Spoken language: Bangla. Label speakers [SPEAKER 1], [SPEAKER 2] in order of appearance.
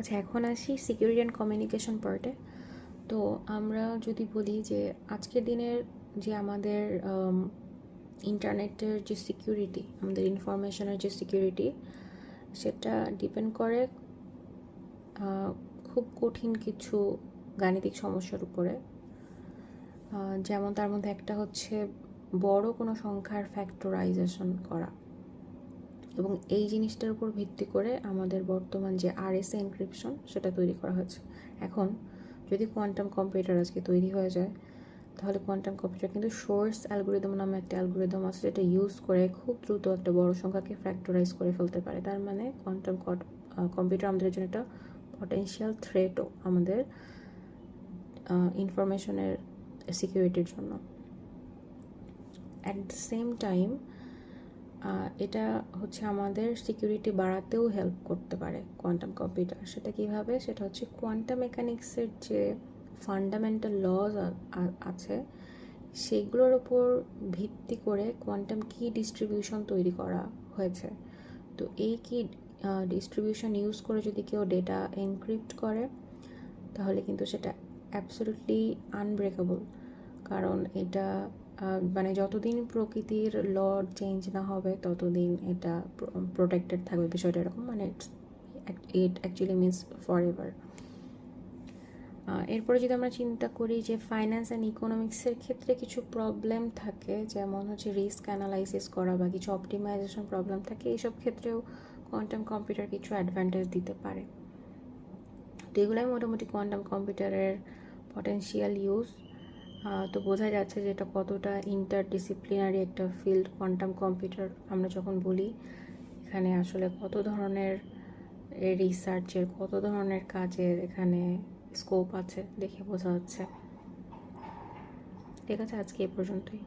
[SPEAKER 1] আচ্ছা, এখন আসি সিকিউরিটি অ্যান্ড কমিউনিকেশন পার্টে। তো আমরা যদি বলি যে আজকের দিনের যে আমাদের ইন্টারনেটের যে সিকিউরিটি, আমাদের ইনফরমেশনের যে সিকিউরিটি, সেটা ডিপেন্ড করে খুব কঠিন কিছু গাণিতিক সমস্যার উপরে। যেমন তার মধ্যে একটা হচ্ছে বড় কোনো সংখ্যার ফ্যাক্টরাইজেশন করা, এবং এই জিনিসটার উপর ভিত্তি করে আমাদের বর্তমান যে আরএসএ এনক্রিপশন সেটা তৈরি করা হয়েছে। এখন যদি কোয়ান্টাম কম্পিউটার আজকে তৈরি হয়ে যায়, তাহলে কোয়ান্টাম কম্পিউটার কিন্তু সোর্স অ্যালগোরিদম নামে একটা অ্যালগোরিদম আছে, যেটা ইউজ করে খুব দ্রুত একটা বড় সংখ্যাকে ফ্যাক্টরাইজ করে ফেলতে পারে। তার মানে কোয়ান্টাম কম্পিউটার আমাদের জন্য একটা পটেনশিয়াল থ্রেটও আমাদের ইনফরমেশনের সিকিউরিটির জন্য। অ্যাট দ্য সেম টাইম এটা হচ্ছে আমাদের সিকিউরিটি বাড়াতেও হেল্প করতে পারে কোয়ান্টাম কম্পিউটার। সেটা কীভাবে? সেটা হচ্ছে কোয়ান্টাম মেকানিক্সের যে ফান্ডামেন্টাল লজ আছে, সেগুলোর ওপর ভিত্তি করে কোয়ান্টাম কি ডিস্ট্রিবিউশন তৈরি করা হয়েছে। তো এই কি ডিস্ট্রিবিউশন ইউজ করে যদি কেউ ডেটা এনক্রিপ্ট করে, তাহলে কিন্তু সেটা অ্যাবসলিউটলি আনব্রেকেবল। কারণ এটা মানে যতদিন প্রকৃতির ল চেঞ্জ না হবে ততদিন এটা প্রোটেক্টেড থাকবে। বিষয়টা এরকম, মানে it actually means for ever. এরপরে যদি আমরা চিন্তা করি যে ফাইন্যান্স অ্যান্ড ইকোনমিক্সের ক্ষেত্রে কিছু প্রবলেম থাকে, যেমন হচ্ছে রিস্ক অ্যানালাইসিস করা বা কিছু অপটিমাইজেশন প্রবলেম থাকে, এইসব ক্ষেত্রেও কোয়ান্টাম কম্পিউটার কিছু অ্যাডভান্টেজ দিতে পারে। তো এগুলোই মোটামুটি কোয়ান্টাম কম্পিউটারের পটেনশিয়াল ইউজ। তো বোঝা যাচ্ছে যে এটা কতটা ইন্টারডিসিপ্লিনারি একটা ফিল্ড কোয়ান্টাম কম্পিউটার। আমরা যখন বলি এখানে আসলে কত ধরনের রিসার্চের, কত ধরনের কাজের এখানে স্কোপ আছে দেখে বোঝা যাচ্ছে। ঠিক আছে, আজকে এ পর্যন্তই।